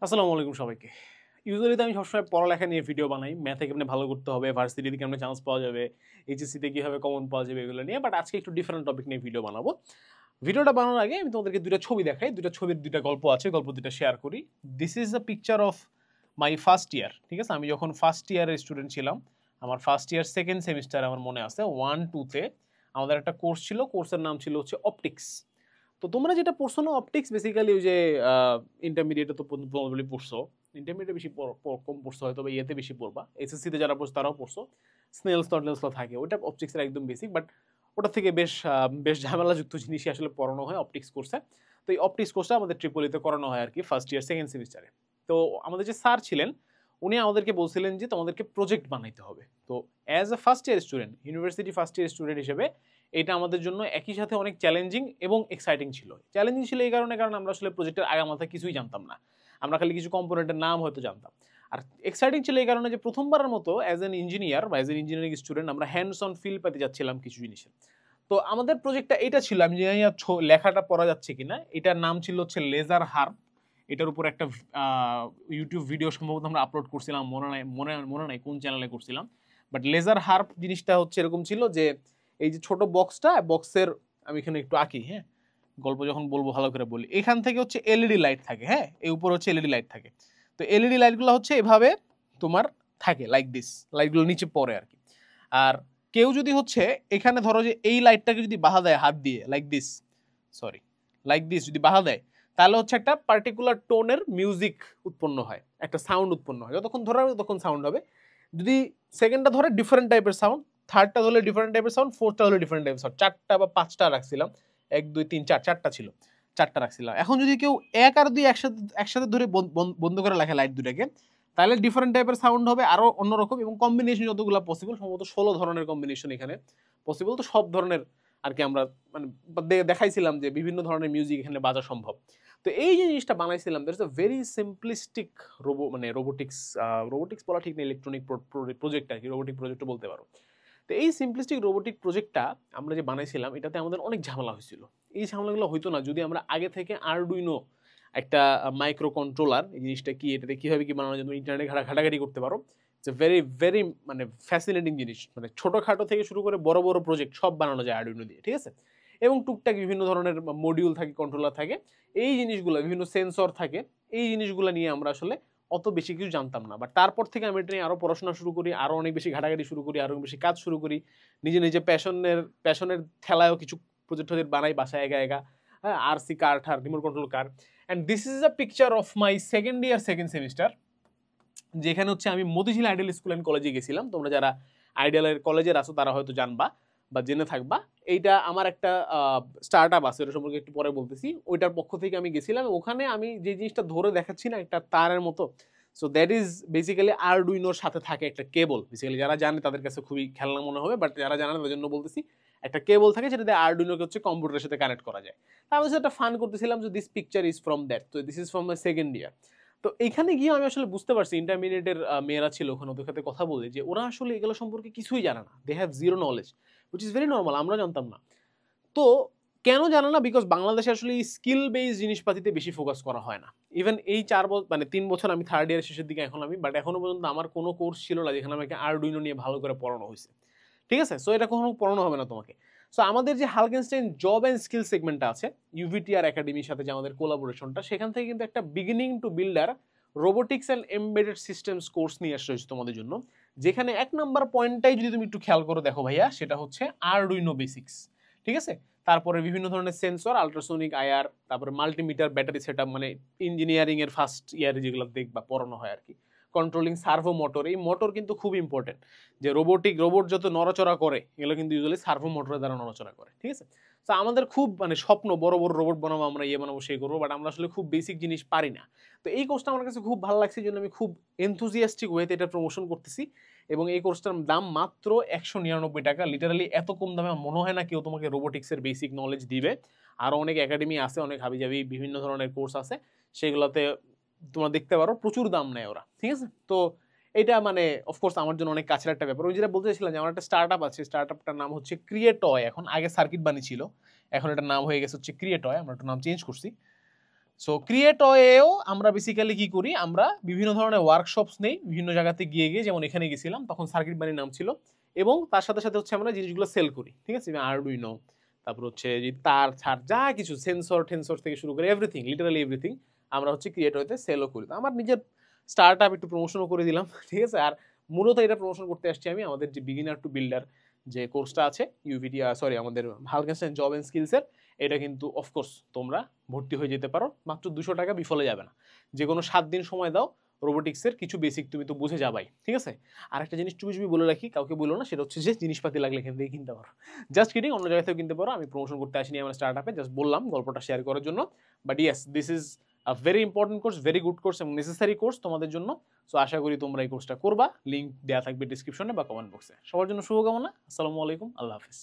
আসসালামু আলাইকুম সবাইকে। ইউজুয়ালি তো আমি সবসময় পড়ালেখা নিয়ে ভিডিও বানাই। ম্যাথে কেমনে ভালো করতে হবে, ভার্সিটিতে কেমনে চান্স পাওয়া যাবে, এইচএসসিতে কিভাবে কমন পাওয়া যাবে এগুলো নিয়ে। বাট আজকে একটু ডিফারেন্ট টপিক নিয়ে ভিডিও বানাবো। ভিডিওটা বানানোর আগে আমি তোমাদেরকে ২ টা ছবি দেখাই। ২ টা ছবির ২ টা গল্প আছে। গল্প ২ টা শেয়ার করি। This is a picture of my first year. ঠিক আছে? আমি যখন ফার্স্ট ইয়ারের স্টুডেন্ট ছিলাম, আমার ফার্স্ট ইয়ার 2nd সেমিস্টারে আমার মনে আছে 1-2 তে আমাদের একটা কোর্স ছিল। কোর্সের নাম ছিল হচ্ছে অপটিক্স। তো তোমরা যেটা পড়ছো না অপটিক্স বেসিক্যালি ওই যে ইন্টারমিডিয়েটে তো প্রবাবলি পড়ছো। ইন্টারমিডিয়েটে বেশি কম পড়ছো হয়তো বা ইয়েতে বেশি পড়বা। এসএসসিতে যারা পড়ছো তারাও পড়ছো। স্নেলস টনেলস থাকে। ওটা অপটিক্সের একদম বেসিক বাট ওটা থেকে বেশ ঝামেলাযুক্ত জিনিসই আসলে পড়ানো হয় অপটিক্স কোর্সে। তো এই অপটিক্স কোর্সটা আমাদের ট্রিপলিতে করানো হয় আরকি ফার্স্ট ইয়ার 2nd সেমিস্টারে। তো আমাদের যে স্যার ছিলেন উনি আমাদেরকে বলছিলেন যে তোমাদেরকে প্রজেক্ট বানাইতে হবে। তো as a first year student, university first year student হিসেবে এটা আমাদের জন্য একই সাথে অনেক চ্যালেঞ্জিং এবং এক্সাইটিং ছিল। চ্যালেঞ্জিং ছিল এই কারণে কারণ আমরা আসলে প্রজেক্টের আগামাথা কিছুই জানতাম না। আমরা খালি কিছু কম্পোনেন্টের নাম হয়তো জানতাম। আর এক্সাইটিং ছিল এই কারণে যে প্রথমবারের মতো অ্যাজ অ্যান ইঞ্জিনিয়ার বা অ্যাজ অ্যান ইঞ্জিনিয়ারিং স্টুডেন্ট আমরা হ্যান্ডস অন ফিল পেতে যাচ্ছিলাম কিছু জিনিসের। তো আমাদের প্রজেক্টটা এটা ছিল, আমি জানি না লেখাটা পড়া যাচ্ছে কিনা। এটার নাম ছিল হচ্ছে লেজার হার্প। এটার উপর একটা ইউটিউব ভিডিও সম্ভবত আমরা আপলোড করছিলাম, মনে নাই কোন চ্যানেলে করছিলাম। বাট লেজার হার্প জিনিসটা হচ্ছে এরকম ছিল যে এই যে ছোট বক্সটা, বক্সের আমি এখানে একটু আঁকি, হ্যাঁ, গল্প যখন বলবো ভালো করে বলি। এখান থেকে হচ্ছে এলইডি লাইট থাকে, হ্যাঁ, এই উপর হচ্ছে এলইডি লাইট থাকে। তো এলইডি লাইটগুলো হচ্ছে এভাবে তোমার থাকে লাইক দিস, লাইটগুলো নিচে পড়ে আর কি। আর কেউ যদি হচ্ছে এখানে ধরো যে এই লাইটটাকে যদি বাধা দেয় হাত দিয়ে like this, sorry, like this যদি বাধা দেয়, তাহলে হচ্ছে একটা পার্টিকুলার টোনের মিউজিক উৎপন্ন হয়, একটা সাউন্ড উৎপন্ন হয়। যতক্ষণ ধরে ততক্ষণ সাউন্ড হবে। যদি সেকেন্ডটা ধরে ডিফারেন্ট টাইপের সাউন্ড, থার্ডটা ধরলে ডিফারেন্ট টাইপের সাউন্ড, ফোর্থটা হলে ডিফারেন্ট টাইপের সাউন্ড। 4টা বা 5টা রাখছিলাম। 1 2 3 4, 4টা ছিল। 4টা রাখছিলাম। এখন যদি কেউ 1 আর 2 একসাথে ধরে বন্ধ করে রাখে লাইট দুটাকে, তাহলে ডিফারেন্ট টাইপের সাউন্ড হবে আরো অন্যরকম, এবং কম্বিনেশন যতগুলো পসিবল, সম্ভবত 16 ধরনের কম্বিনেশন এখানে পসিবল। তো সব ধরনের আর কি আমরা মানে দেখাইছিলাম যে বিভিন্ন ধরনের মিউজিক এখানে বাজা সম্ভব। তো এই যে জিনিসটা বানাইছিলাম, that's a very simplistic robotics বলা ঠিক না, ইলেকট্রনিক প্রজেক্ট আর কি, রোবোটিক প্রজেক্টও বলতে পারো। তো এই সিম্পলিস্টিক রোবোটিক প্রজেক্টটা আমরা যে বানাইছিলাম এটাতে আমাদের অনেক ঝামেলা হয়েছিল। এই ঝামেলাগুলো হইতো না যদি আমরা আগে থেকে আরডুইনো একটা মাইক্রো কন্ট্রোলার, এই জিনিসটা কি, এটাতে কিভাবে কি বানানো যায়, তুমি ইন্টারনেটে ঘাটাঘাটি করতে পারো। ইটস এ ভেরি ভেরি মানে ফ্যাসিনেটিং জিনিস। মানে ছোটখাটো থেকে শুরু করে বড় বড় প্রজেক্ট সব বানানো যায় আরডুইনো দিয়ে, ঠিক আছে? এবং টুকটাক বিভিন্ন ধরনের মডিউল থাকে, কন্ট্রোলার থাকে, এই জিনিসগুলো বিভিন্ন সেন্সর থাকে। এই জিনিসগুলো নিয়ে আমরা আসলে অত বেশি কিছু জানতাম না। বাট তারপর থেকে আমি এটা নিয়ে আরো পড়াশোনা শুরু করি, আরো অনেক বেশি ঘাটাঘাটি শুরু করি, আরো বেশি কাজ শুরু করি। নিজে প্যাশনের ঠেলায়ও কিছু প্রজেক্ট বানাই বাসায় একা। হ্যাঁ, আরসি কার ঠার, remote control car. And this is a picture of my second year 2nd semester, যেখানে হচ্ছে আমি মতিঝিল আইডিয়াল স্কুল অ্যান্ড কলেজে গেছিলাম। তোমরা যারা আইডিয়ালের কলেজের আছো তারা হয়তো জানবা বা জেনে থাকবা। এইটা আমার একটা স্টার্ট আপ আছে, ওটা সম্পর্কে একটু পরে বলতেছি। ওইটার পক্ষ থেকে আমি গেছিলাম। ওখানে আমি যে জিনিসটা ধরে দেখাচ্ছি না, একটা তারের মতো, সো দ্যাট ইজ বেসিক্যালি আরডুইনোর সাথে থাকে একটা কেবল। বেসিক্যালি যারা জানে তাদের কাছে খুবই খেলনা মনে হবে, বাট যারা জানে না তাদের জন্য বলতেছি। একটা কেবল থাকে যেটাতে আরডুইনোকে হচ্ছে কম্পিউটারের সাথে কানেক্ট করা যায়। তা আমি একটা ফান করতেছিলাম যে this picture is from that, তো this is from my second year. তো এখানে গিয়ে আমি আসলে বুঝতে পারছি, ইন্টারমিডিয়েটের মেয়েরা ছিল ওখানে, ওদের সাথে কথা বলে, যে ওরা আসলে এগুলো সম্পর্কে কিছুই জানে না। They have zero knowledge, which is very normal, আমরা জানতাম না। তো কেন জানে না? বিকজ বাংলাদেশে আসলে স্কিল বেস জিনিসপাতিতে বেশি ফোকাস করা হয় না। ইভেন এই 4 বছর মানে 3 বছর, আমি থার্ড ইয়ারের শেষের দিকে এখন আমি, বাট এখনো পর্যন্ত আমার কোনো কোর্স ছিল না যেখানে আমাকে আরডুইনো নিয়ে ভালো করে পড়ানো হয়েছে। ঠিক আছে? সো এটা কখনো পড়ানো হবে না তোমাকে। সো আমাদের যে হালকেনস্টাইন জব অ্যান্ড স্কিল সেগমেন্টটা আছে ইউভিটিআর একাডেমির সাথে যে আমাদের কোলাবোরেশনটা, সেখান থেকে কিন্তু একটা beginning to builder robotics and embedded systems course নিয়ে আসা হয়েছে তোমাদের জন্য। যেখানে 1 নাম্বার পয়েন্টটাই যদি তুমি একটু খেয়াল করে দেখো ভাইয়া, সেটা হচ্ছে আরডুইনো বেসিক্স। ঠিক আছে? তারপরে বিভিন্ন ধরনের সেন্সর, আল্ট্রাসোনিক আইআর, তারপরে মাল্টিমিটার, ব্যাটারি সেটআপ, মানে ইঞ্জিনিয়ারিং এর ফার্স্ট ইয়ারে যেগুলো দেখবা পড়ানো হয় আর কি। কন্ট্রোলিং সার্ভো মোটর, এই মোটর কিন্তু খুব ইম্পর্টেন্ট। যে রোবট যত নড়াচড়া করে এগুলো কিন্তু ইউজুয়ালি সার্ভো মোটরের দ্বারা নড়াচড়া করে। ঠিক আছে? তো আমাদের খুব মানে স্বপ্ন বড় বড় রোবট বানাবো, আমরা ইয়ে বানাবো, সেই করবো, বাট আমরা আসলে খুব বেসিক জিনিস পারি না। তো এই কোর্সটা আমার কাছে খুব ভালো লাগছে, এই জন্য আমি খুব এনথুজিয়াস্টিক ওয়েতে এটা প্রমোশন করতেছি। এবং এই কোর্সটার দাম মাত্র 199 টাকা। লিটারালি এত কম দামে আমার মনে হয় না কেউ তোমাকে রোবোটিক্সের বেসিক নলেজ দিবে। আরও অনেক একাডেমি আছে, অনেক হাবিজাবি বিভিন্ন ধরনের কোর্স আছে, সেগুলোতে তোমরা দেখতে পারো, প্রচুর দাম নেয় ওরা। ঠিক আছে? তো এটা মানে অফকোর্স আমার জন্য অনেক কাছের একটা ব্যাপার। ওই যেটা বলতে চাইছিলাম যে আমার একটা স্টার্ট আপ আছে, স্টার্ট আপটার নাম হচ্ছে ক্রিয়েটয়। এখন, আগে সার্কিট বানি ছিল, এখন এটার নাম হয়ে গেছে হচ্ছে ক্রিয়েটয়, আমরা একটা নাম চেঞ্জ করছি। সো ক্রিয়েটয়েও আমরা বেসিক্যালি কি করি, আমরা বিভিন্ন ধরনের ওয়ার্কশপস নেই বিভিন্ন জায়গাতে গিয়ে গিয়ে, যেমন এখানে গেছিলাম তখন সার্কিট বাড়ির নাম ছিল, এবং তার সাথে সাথে হচ্ছে আমরা জিনিসগুলো সেল করি, ঠিক আছে, আরডুইনো, তারপর হচ্ছে যে তার ছাড় যা কিছু সেন্সর টেন্সর থেকে শুরু করে এভরিথিং, লিটারালি এভরিথিং আমরা হচ্ছে ক্রিয়েটয়েতে সেলও করি। তো আমার নিজের স্টার্ট আপ একটু প্রমোশনও করে দিলাম, ঠিক আছে। আর মূলত এটা প্রমোশন করতে আসছি আমি আমাদের যে বিগিনার টু বিল্ডার যে কোর্সটা আছে ইউভিটি, সরি আমাদের ভালকেনস্টাইন জব এন্ড স্কিলসের, এটা কিন্তু অফকোর্স তোমরা ভর্তি হয়ে যেতে পারো, মাত্র 200 টাকা, বিফলে যাবে না। যে কোনো 7 দিন সময় দাও, রোবোটিক্সের কিছু বেসিক তুমি তো বুঝে যাবাই, ঠিক আছে। আর একটা জিনিস চুপি চুপি বলে রাখি, কাউকে বলো না, সেটা হচ্ছে যে জিনিসপাতি লাগলে এখান থেকে কিনতে পারো। জাস্ট কিডিং, অন্য জায়গা থেকে কিনতে পারো, আমি প্রমোশন করতে আসিনি আমার স্টার্ট আপে, জাস্ট বললাম গল্পটা শেয়ার করার জন্য। But yes, this is a very important course, very good course এবং নেসেসারি কোর্স তোমাদের জন্য। সো আশা করি তোমরা এই কোর্সটা করবা, লিঙ্ক দেওয়া থাকবে ডিসক্রিপশনে বা কমেন্ট বক্সে। সবার জন্য শুভকামনা, আসসালামু আলাইকুম, আল্লাহ হাফিজ।